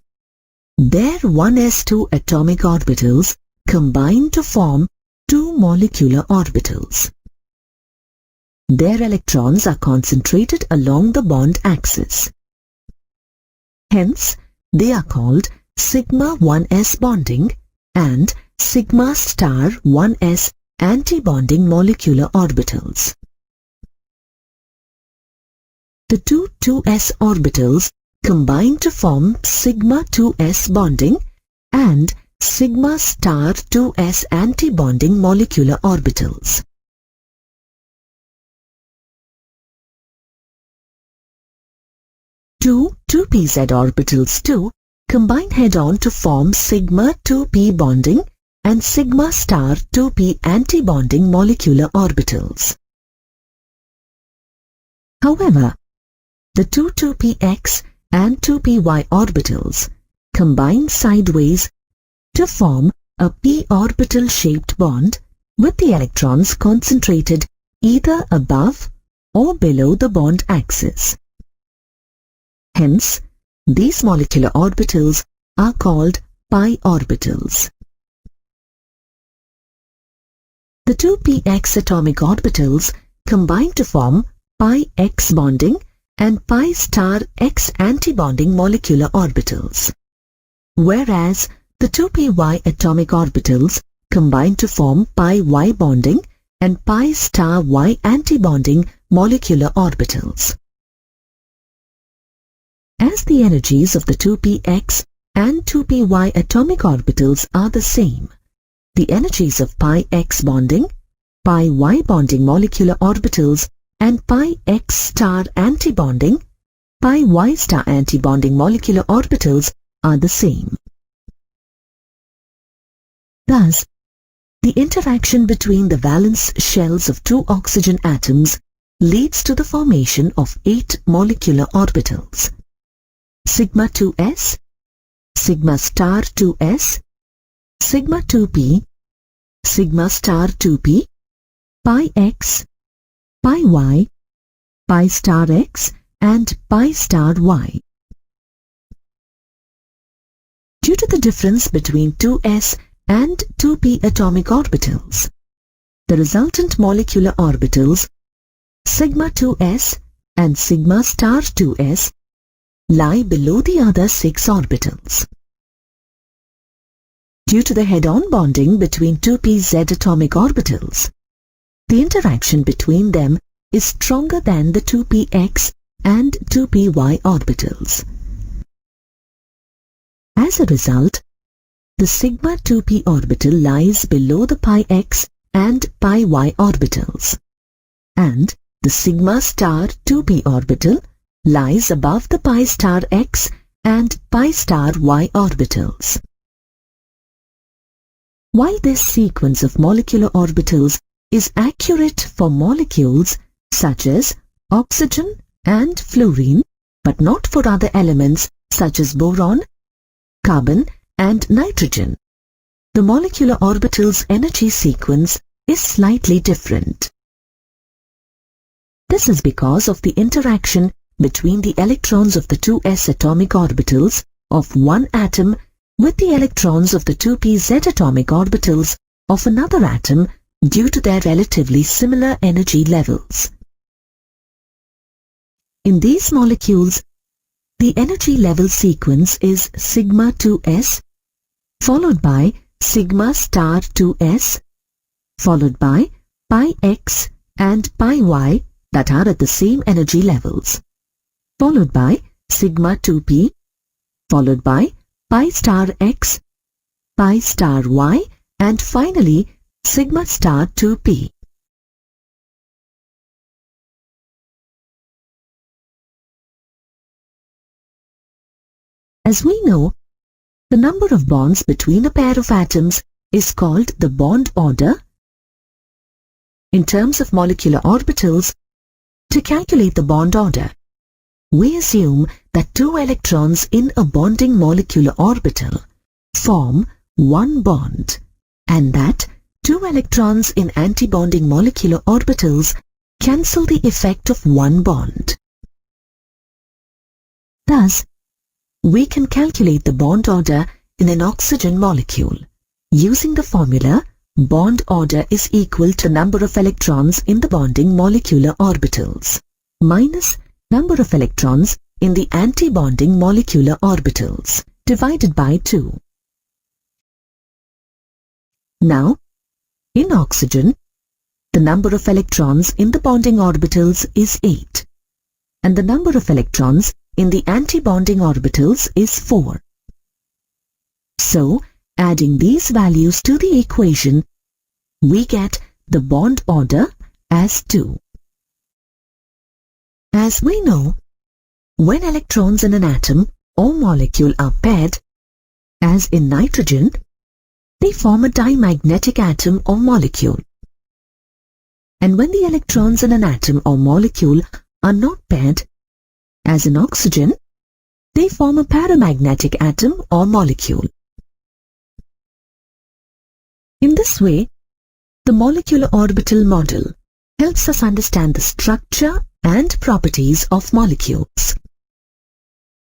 A: their 1s2 atomic orbitals combine to form two molecular orbitals. Their electrons are concentrated along the bond axis. Hence, they are called sigma 1s bonding and sigma star 1s antibonding molecular orbitals. The two 2s orbitals combine to form sigma 2s bonding and sigma star 2s antibonding molecular orbitals. Two 2pz orbitals too combine head-on to form sigma 2p bonding and sigma star 2p antibonding molecular orbitals. However, the two 2px and 2py orbitals combine sideways to form a p orbital shaped bond with the electrons concentrated either above or below the bond axis. Hence, these molecular orbitals are called pi orbitals. The two px atomic orbitals combine to form pi x bonding and pi star x antibonding molecular orbitals, whereas the two py atomic orbitals combine to form pi y bonding and pi star y antibonding molecular orbitals. As the energies of the 2px and 2py atomic orbitals are the same, the energies of pi x bonding, pi y bonding molecular orbitals and pi x star antibonding, pi y star antibonding molecular orbitals are the same. Thus, the interaction between the valence shells of two oxygen atoms leads to the formation of 8 molecular orbitals: sigma 2s, sigma star 2s, sigma 2p, sigma star 2p, pi x, pi y, pi star x and pi star y. Due to the difference between 2s and 2p atomic orbitals, the resultant molecular orbitals sigma 2s and sigma star 2s lie below the other 6 orbitals. Due to the head-on bonding between 2pz atomic orbitals, the interaction between them is stronger than the 2px and 2py orbitals. As a result, the sigma 2p orbital lies below the pi x and pi y orbitals, and the sigma star 2p orbital lies above the pi star x and pi star y orbitals. While this sequence of molecular orbitals is accurate for molecules such as oxygen and fluorine, but not for other elements such as boron, carbon and nitrogen, the molecular orbital's energy sequence is slightly different. This is because of the interaction between the electrons of the 2s atomic orbitals of one atom with the electrons of the 2pz atomic orbitals of another atom due to their relatively similar energy levels. In these molecules, the energy level sequence is sigma 2s, followed by sigma star 2s, followed by pi x and pi y that are at the same energy levels, followed by sigma 2p, followed by pi star x, pi star y, and finally sigma star 2p. As we know, the number of bonds between a pair of atoms is called the bond order. In terms of molecular orbitals, to calculate the bond order, we assume that 2 electrons in a bonding molecular orbital form one bond, and that 2 electrons in antibonding molecular orbitals cancel the effect of one bond. Thus, we can calculate the bond order in an oxygen molecule using the formula bond order is equal to number of electrons in the bonding molecular orbitals minus number of electrons in the anti-bonding molecular orbitals divided by 2. Now, in oxygen, the number of electrons in the bonding orbitals is 8, and the number of electrons in the anti-bonding orbitals is 4. So, adding these values to the equation, we get the bond order as 2. As we know, when electrons in an atom or molecule are paired, as in nitrogen, they form a dimagnetic atom or molecule. And when the electrons in an atom or molecule are not paired, as in oxygen, they form a paramagnetic atom or molecule. In this way, the molecular orbital model helps us understand the structure and properties of molecules.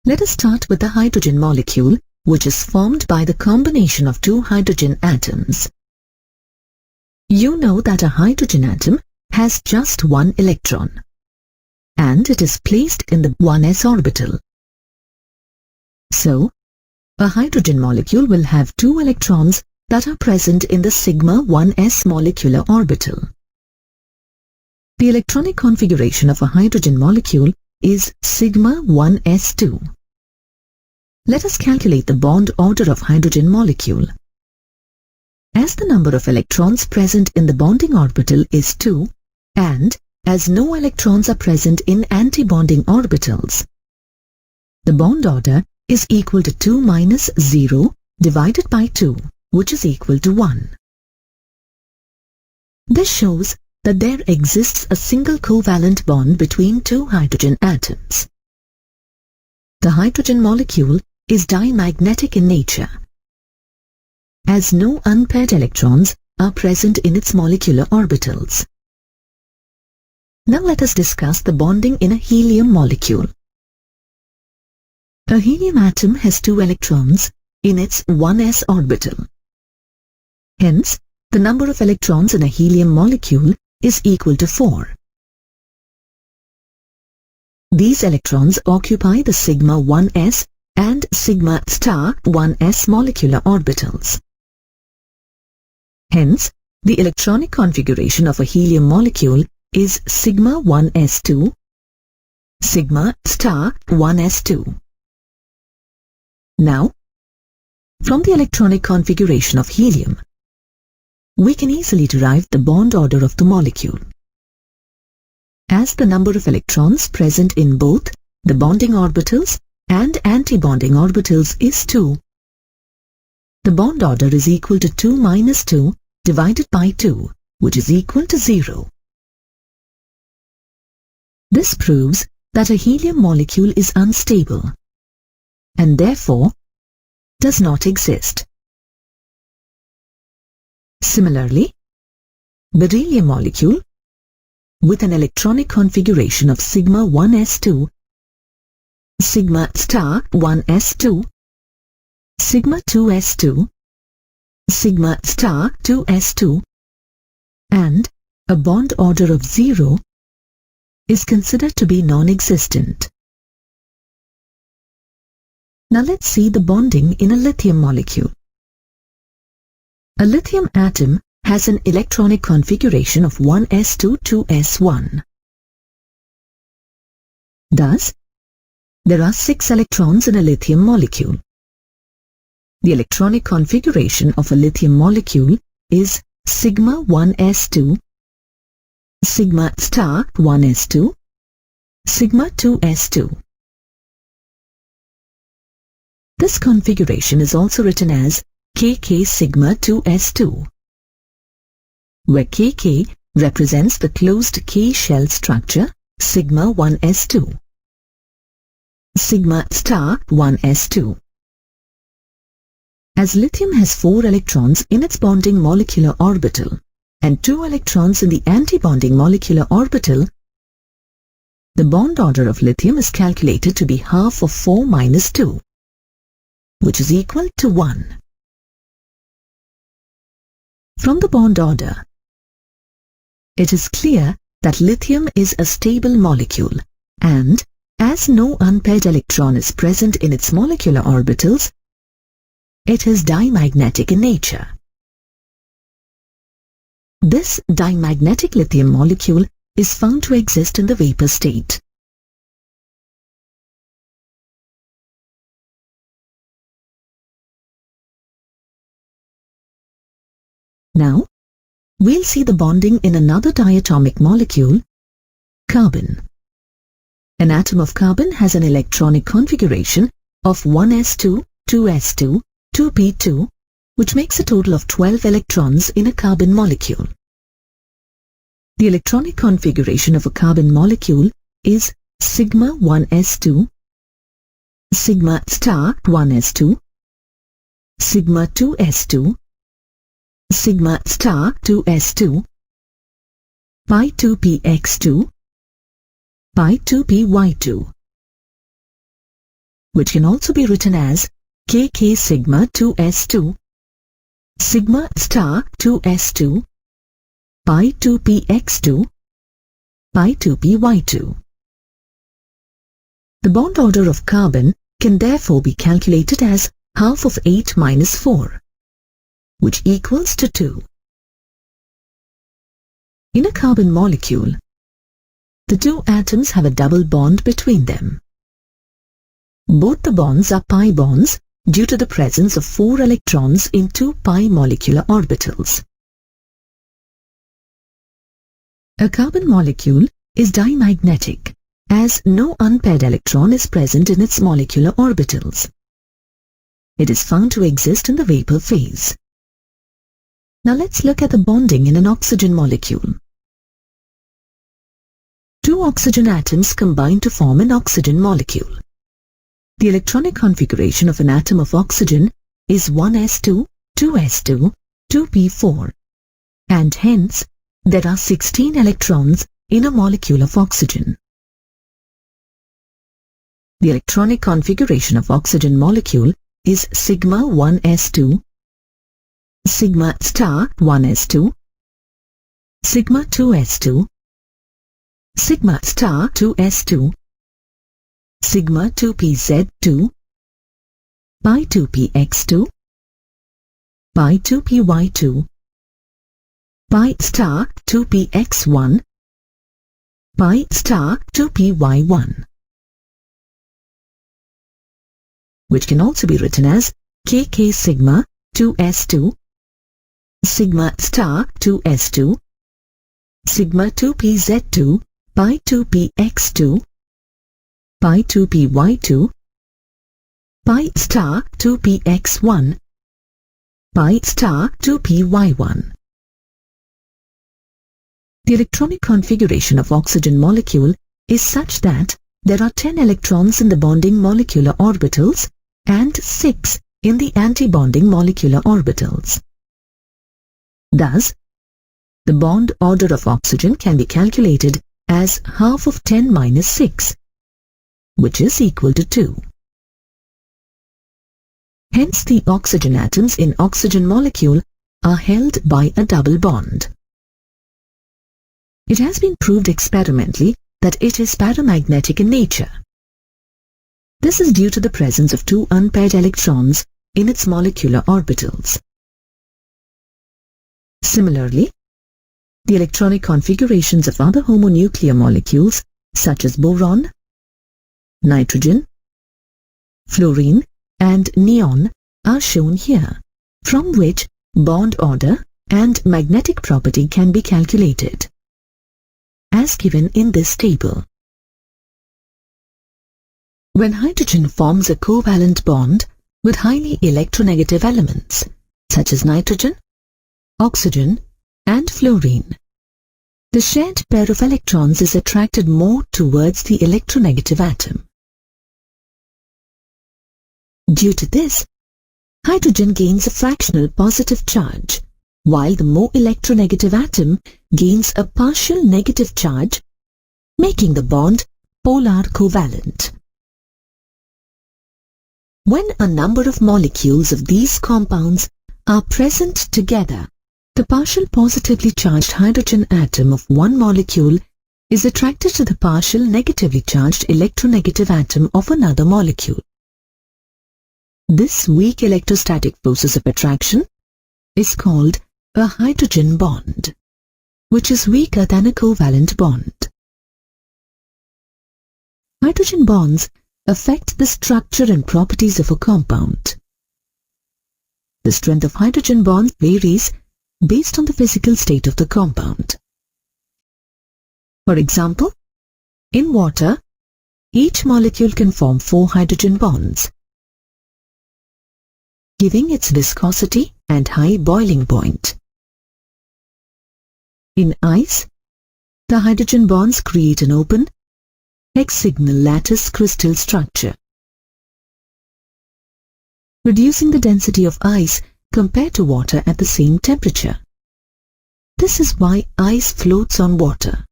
A: Let us start with the hydrogen molecule, which is formed by the combination of two hydrogen atoms. You know that a hydrogen atom has just one electron, and it is placed in the 1s orbital. So, a hydrogen molecule will have two electrons that are present in the sigma 1s molecular orbital. The electronic configuration of a hydrogen molecule is sigma 1s2. Let us calculate the bond order of hydrogen molecule. As the number of electrons present in the bonding orbital is 2, and as no electrons are present in anti-bonding orbitals, the bond order is equal to 2 minus 0 divided by 2, which is equal to 1. This shows that there exists a single covalent bond between two hydrogen atoms. The hydrogen molecule is dimagnetic in nature, as no unpaired electrons are present in its molecular orbitals. Now let us discuss the bonding in a helium molecule. A helium atom has two electrons in its 1s orbital. Hence, the number of electrons in a helium molecule is equal to 4. These electrons occupy the sigma 1s and sigma star 1s molecular orbitals. Hence, the electronic configuration of a helium molecule is sigma 1s2, sigma star 1s2. Now, from the electronic configuration of helium, we can easily derive the bond order of the molecule. As the number of electrons present in both the bonding orbitals and anti-bonding orbitals is 2, the bond order is equal to 2 minus 2 divided by 2, which is equal to 0. This proves that a helium molecule is unstable and therefore does not exist. Similarly, beryllium molecule with an electronic configuration of sigma 1s2, sigma star 1s2, sigma 2s2, sigma star 2s2, and a bond order of 0 is considered to be non-existent. Now let's see the bonding in a lithium molecule. A lithium atom has an electronic configuration of 1s2 2s1. Thus, there are 6 electrons in a lithium molecule. The electronic configuration of a lithium molecule is sigma 1s2, sigma star 1s2, sigma 2s2. This configuration is also written as kk sigma 2s2, where kk represents the closed K-shell structure sigma 1s2, sigma star 1s2. As lithium has 4 electrons in its bonding molecular orbital and 2 electrons in the anti-bonding molecular orbital, the bond order of lithium is calculated to be half of 4 minus 2, which is equal to 1. From the bond order, it is clear that lithium is a stable molecule, and as no unpaired electron is present in its molecular orbitals, it is diamagnetic in nature. This diamagnetic lithium molecule is found to exist in the vapor state. Now, we'll see the bonding in another diatomic molecule, carbon. An atom of carbon has an electronic configuration of 1s2, 2s2, 2p2, which makes a total of 12 electrons in a carbon molecule. The electronic configuration of a carbon molecule is sigma 1s2, sigma star 1s2, sigma 2s2, sigma star 2s2, pi 2px2, pi 2py2, which can also be written as kk sigma 2s2, sigma star 2s2, pi 2px2, pi 2py2. The bond order of carbon can therefore be calculated as half of 8 minus 4, which equals to 2. In a carbon molecule, the two atoms have a double bond between them. Both the bonds are pi bonds due to the presence of 4 electrons in 2 pi molecular orbitals. A carbon molecule is diamagnetic as no unpaired electron is present in its molecular orbitals. It is found to exist in the vapor phase. Now let's look at the bonding in an oxygen molecule. 2 oxygen atoms combine to form an oxygen molecule. The electronic configuration of an atom of oxygen is 1s2, 2s2, 2p4, and hence there are 16 electrons in a molecule of oxygen. The electronic configuration of oxygen molecule is sigma 1s2, sigma star 1s2, sigma 2s2, sigma star 2s2, sigma 2pz2, pi 2px2, pi 2py2, pi star 2px1, pi star 2py1, which can also be written as kk sigma 2s2, sigma star 2s2, sigma 2pz2, pi 2px2, pi 2py2, pi star 2px1, pi star 2py1. The electronic configuration of oxygen molecule is such that there are 10 electrons in the bonding molecular orbitals and 6 in the anti-bonding molecular orbitals. Thus, the bond order of oxygen can be calculated as half of 10 minus 6, which is equal to 2. Hence, the oxygen atoms in oxygen molecule are held by a double bond. It has been proved experimentally that it is paramagnetic in nature. This is due to the presence of 2 unpaired electrons in its molecular orbitals. Similarly, the electronic configurations of other homonuclear molecules such as boron, nitrogen, fluorine and neon are shown here, from which bond order and magnetic property can be calculated, as given in this table. When hydrogen forms a covalent bond with highly electronegative elements such as nitrogen, oxygen and fluorine, the shared pair of electrons is attracted more towards the electronegative atom. Due to this, hydrogen gains a fractional positive charge, while the more electronegative atom gains a partial negative charge, making the bond polar covalent. When a number of molecules of these compounds are present together The partial positively charged hydrogen atom of one molecule is attracted to the partial negatively charged electronegative atom of another molecule. This weak electrostatic forces of attraction is called a hydrogen bond, which is weaker than a covalent bond. Hydrogen bonds affect the structure and properties of a compound. The strength of hydrogen bonds varies based on the physical state of the compound. For example, in water, each molecule can form 4 hydrogen bonds, giving its viscosity and high boiling point. In ice, the hydrogen bonds create an open, hexagonal lattice crystal structure, reducing the density of ice compared to water at the same temperature. This is why ice floats on water.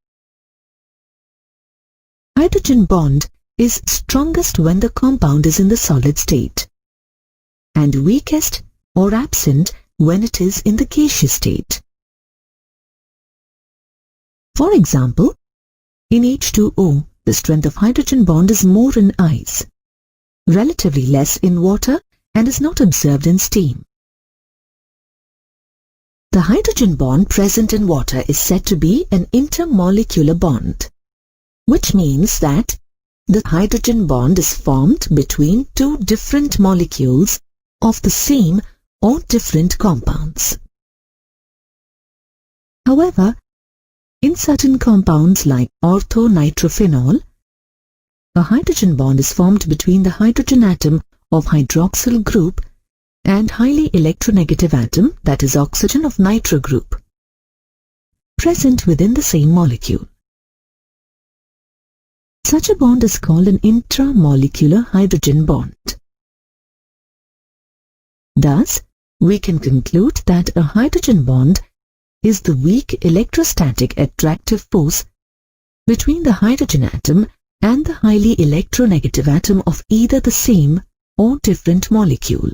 A: Hydrogen bond is strongest when the compound is in the solid state, and weakest or absent when it is in the gaseous state. For example, in H2O, the strength of hydrogen bond is more in ice, relatively less in water, and is not observed in steam. The hydrogen bond present in water is said to be an intermolecular bond, which means that the hydrogen bond is formed between 2 different molecules of the same or different compounds. However, in certain compounds like orthonitrophenol, a hydrogen bond is formed between the hydrogen atom of hydroxyl group and highly electronegative atom, that is oxygen of nitro group, present within the same molecule. Such a bond is called an intramolecular hydrogen bond. Thus, we can conclude that a hydrogen bond is the weak electrostatic attractive force between the hydrogen atom and the highly electronegative atom of either the same or different molecule.